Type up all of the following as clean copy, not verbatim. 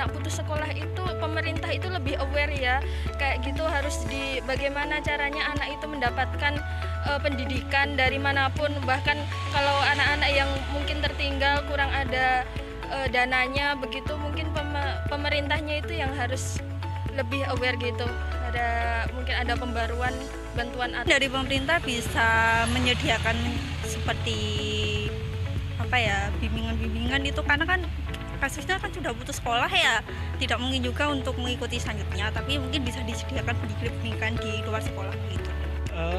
anak putus sekolah itu pemerintah itu lebih aware ya, kayak gitu harus bagaimana caranya anak itu mendapatkan pendidikan dari manapun, bahkan kalau anak-anak yang mungkin tertinggal kurang ada dananya begitu, mungkin pemerintahnya itu yang harus lebih aware gitu. Mungkin ada pembaruan bantuan dari pemerintah bisa menyediakan seperti apa ya, bimbingan itu, karena kan kasusnya kan sudah putus sekolah ya, tidak mungkin juga untuk mengikuti selanjutnya, tapi mungkin bisa disediakan pendidikan di luar sekolah gitu.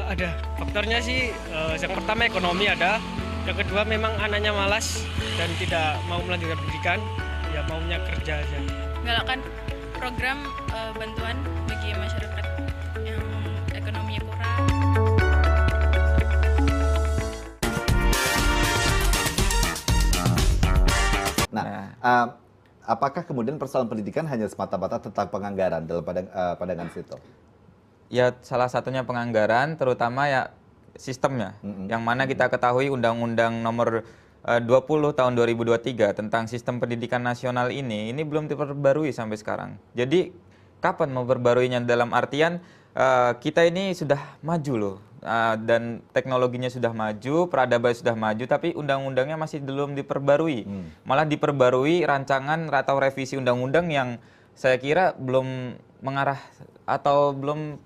Ada faktornya sih, yang pertama ekonomi ada, yang kedua memang anaknya malas dan tidak mau melanjutkan pendidikan, ya maunya kerja aja. Menggalakkan program bantuan bagi masyarakat yang ekonominya kurang. Apakah kemudian persoalan pendidikan hanya semata-mata tentang penganggaran dalam pandangan Sito? Ya, salah satunya penganggaran, terutama ya sistemnya. Yang mana kita ketahui Undang-Undang Nomor 20 tahun 2023 tentang sistem pendidikan nasional ini belum diperbarui sampai sekarang. Jadi kapan memperbaruinya, dalam artian kita ini sudah maju loh, dan teknologinya sudah maju, peradaban sudah maju, tapi undang-undangnya masih belum diperbarui. Malah diperbarui rancangan atau revisi undang-undang yang saya kira belum mengarah atau belum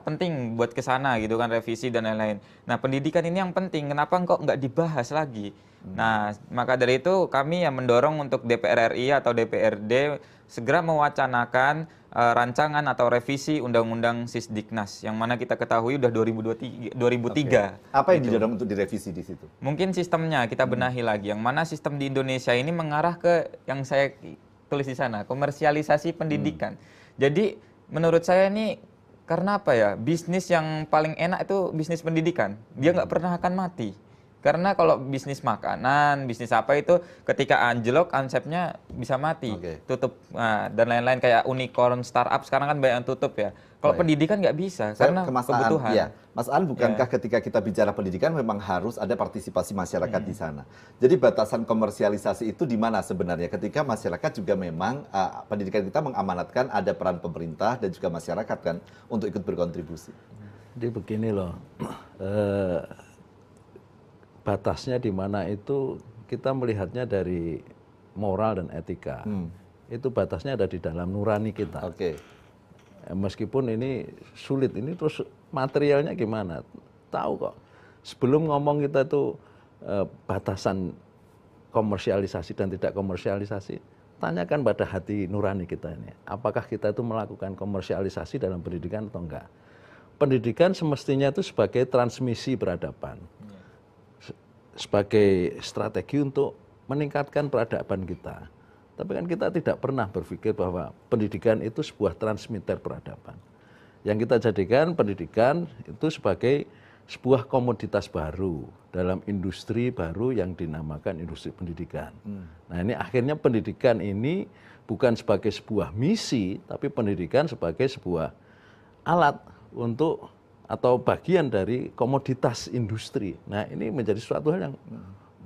penting buat ke sana gitu kan, revisi dan lain-lain. Nah, pendidikan ini yang penting, kenapa kok nggak dibahas lagi? Nah, maka dari itu kami yang mendorong untuk DPR RI atau DPRD segera mewacanakan rancangan atau revisi Undang-Undang Sisdiknas yang mana kita ketahui udah 2003. Apa yang didorong untuk direvisi di situ? Mungkin sistemnya kita benahi lagi, yang mana sistem di Indonesia ini mengarah ke yang saya tulis di sana, komersialisasi pendidikan. Jadi menurut saya ini karena apa ya, bisnis yang paling enak itu bisnis pendidikan, dia nggak pernah akan mati. Karena kalau bisnis makanan, bisnis apa itu ketika anjlok konsepnya bisa mati, tutup, dan lain-lain, kayak unicorn, startup sekarang kan banyak yang tutup ya. Kalau pendidikan nggak bisa, karena kebutuhan. Ya. Mas An, bukankah ketika kita bicara pendidikan memang harus ada partisipasi masyarakat di sana? Jadi batasan komersialisasi itu di mana sebenarnya? Ketika masyarakat juga memang pendidikan kita mengamanatkan ada peran pemerintah dan juga masyarakat kan untuk ikut berkontribusi. Jadi begini loh. Batasnya di mana itu kita melihatnya dari moral dan etika. Itu batasnya ada di dalam nurani kita. Meskipun ini sulit, ini terus materialnya gimana? Tahu kok. Sebelum ngomong kita itu batasan komersialisasi dan tidak komersialisasi, tanyakan pada hati nurani kita ini. Apakah kita itu melakukan komersialisasi dalam pendidikan atau enggak? Pendidikan semestinya itu sebagai transmisi peradaban. Sebagai strategi untuk meningkatkan peradaban kita. Tapi kan kita tidak pernah berpikir bahwa pendidikan itu sebuah transmitter peradaban. Yang kita jadikan pendidikan itu sebagai sebuah komoditas baru dalam industri baru yang dinamakan industri pendidikan. Nah, ini akhirnya pendidikan ini bukan sebagai sebuah misi, tapi pendidikan sebagai sebuah alat untuk atau bagian dari komoditas industri. Nah, ini menjadi suatu hal yang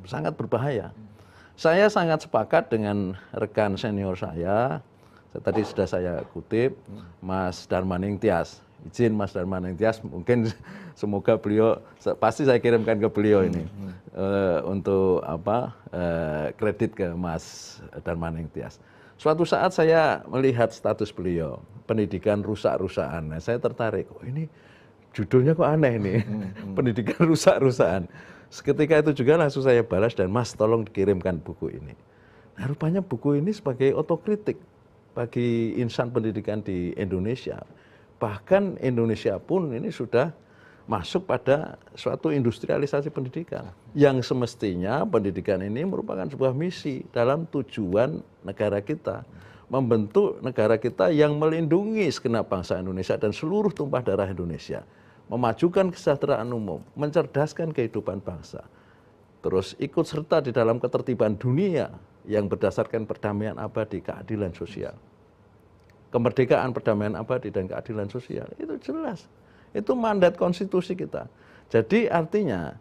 sangat berbahaya. Saya sangat sepakat dengan rekan senior saya, tadi sudah saya kutip, Mas Darmaning Tias. Izin Mas Darmaning Tias, mungkin semoga beliau, pasti saya kirimkan ke beliau ini, untuk kredit ke Mas Darmaning Tias. Suatu saat saya melihat status beliau, pendidikan rusak-rusakan. Nah, saya tertarik, ini judulnya kok aneh nih, pendidikan rusak-rusakan. Seketika itu juga langsung saya balas dan Mas tolong dikirimkan buku ini. Nah, rupanya buku ini sebagai otokritik bagi insan pendidikan di Indonesia. Bahkan Indonesia pun ini sudah masuk pada suatu industrialisasi pendidikan. Yang semestinya pendidikan ini merupakan sebuah misi dalam tujuan negara kita. Membentuk negara kita yang melindungi segenap bangsa Indonesia dan seluruh tumpah darah Indonesia. Memajukan kesejahteraan umum, mencerdaskan kehidupan bangsa. Terus ikut serta di dalam ketertiban dunia yang berdasarkan perdamaian abadi, keadilan sosial. Kemerdekaan, perdamaian abadi, dan keadilan sosial. Itu jelas. Itu mandat konstitusi kita. Jadi artinya,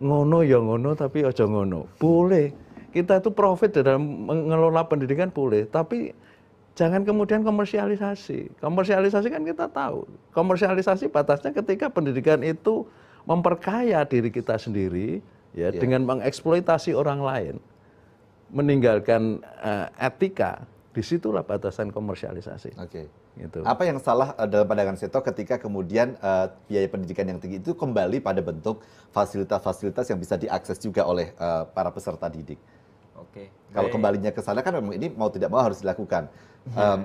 ngono ya ngono tapi ojo ngono. Boleh. kita itu profit dalam mengelola pendidikan boleh, tapi jangan kemudian komersialisasi. Komersialisasi kan kita tahu, komersialisasi batasnya ketika pendidikan itu memperkaya diri kita sendiri, ya, dengan mengeksploitasi orang lain, meninggalkan etika. Disitulah batasan komersialisasi. Oke. Gitu. Apa yang salah dalam pandangan Seto ketika kemudian biaya pendidikan yang tinggi itu kembali pada bentuk fasilitas-fasilitas yang bisa diakses juga oleh para peserta didik? Oke. Kalau Baik. kembalinya ke sana kan memang ini mau tidak mau harus dilakukan.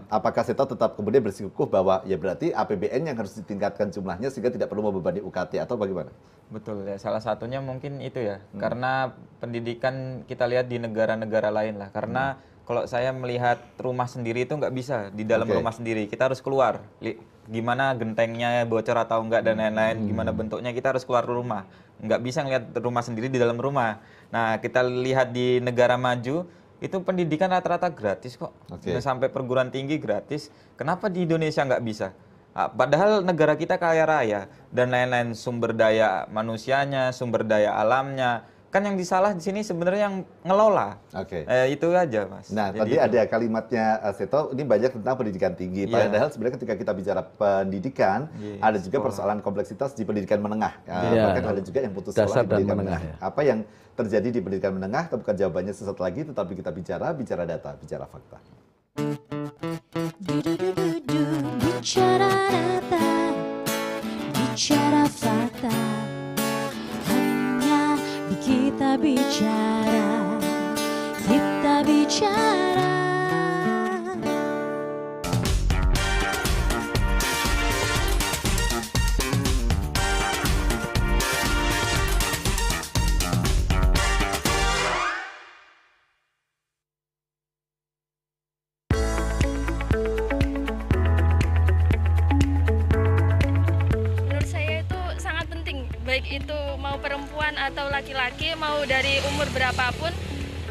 Apakah Seto tetap kemudian bersikukuh bahwa ya berarti APBN yang harus ditingkatkan jumlahnya sehingga tidak perlu membebani UKT atau bagaimana? Betul ya, salah satunya mungkin itu ya, karena pendidikan kita lihat di negara-negara lain lah, karena kalau saya melihat rumah sendiri itu nggak bisa di dalam Oke. rumah sendiri, kita harus keluar. Gimana gentengnya bocor atau enggak dan lain-lain, gimana bentuknya kita harus keluar rumah. Nggak bisa ngelihat rumah sendiri di dalam rumah. Nah, kita lihat di negara maju itu pendidikan rata-rata gratis kok. Oke. Sampai perguruan tinggi gratis. Kenapa di Indonesia nggak bisa? Padahal negara kita kaya raya dan lain-lain, sumber daya manusianya, sumber daya alamnya. Kan yang disalah di sini sebenarnya yang ngelola. Oke. Itu aja, Mas. Nah, Jadi tadi itu. ada kalimatnya Seto, ini banyak tentang pendidikan tinggi. Iya. Padahal sebenarnya ketika kita bicara pendidikan, Iya, ada juga sekolah. persoalan kompleksitas di pendidikan menengah. Iya. Bahkan ada juga yang putus Dasar sekolah di dan pendidikan menengah, menengah. ya. Apa yang terjadi di pendidikan menengah, itu bukan jawabannya sesaat lagi, tetapi kita bicara data, bicara fakta. Du-du-du-du-du, bicara data, bicara fakta, hanya di kita bicara, kita bicara. Menurut saya itu sangat penting, baik itu mau perempuan atau laki-laki, mau dari umur berapapun,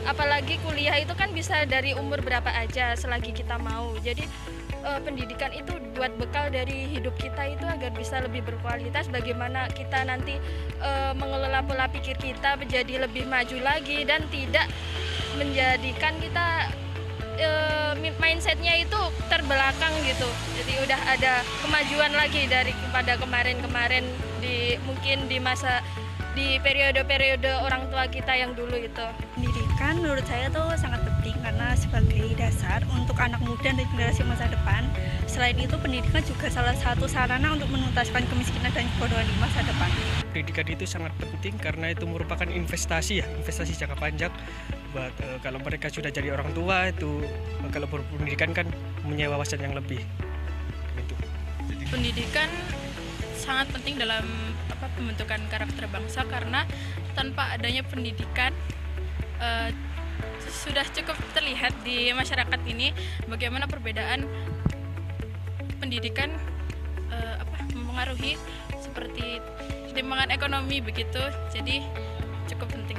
apalagi kuliah itu kan bisa dari umur berapa aja selagi kita mau. Jadi pendidikan itu buat bekal dari hidup kita itu agar bisa lebih berkualitas, bagaimana kita nanti mengelola pola pikir kita menjadi lebih maju lagi dan tidak menjadikan kita mindsetnya itu terbelakang gitu. Jadi udah ada kemajuan lagi daripada kemarin-kemarin mungkin di periode-periode orang tua kita yang dulu itu. Pendidikan menurut saya tuh sangat penting karena sebagai dasar untuk anak muda dan generasi masa depan. Selain itu pendidikan juga salah satu sarana untuk menuntaskan kemiskinan dan kebodohan di masa depan. Pendidikan itu sangat penting karena itu merupakan investasi jangka panjang. Buat kalau mereka sudah jadi orang tua itu kalau berpendidikan kan punya wawasan yang lebih. Gitu. Pendidikan sangat penting dalam pembentukan karakter bangsa karena tanpa adanya pendidikan sudah cukup terlihat di masyarakat ini bagaimana perbedaan pendidikan mempengaruhi seperti ketimpangan ekonomi begitu. Jadi cukup penting.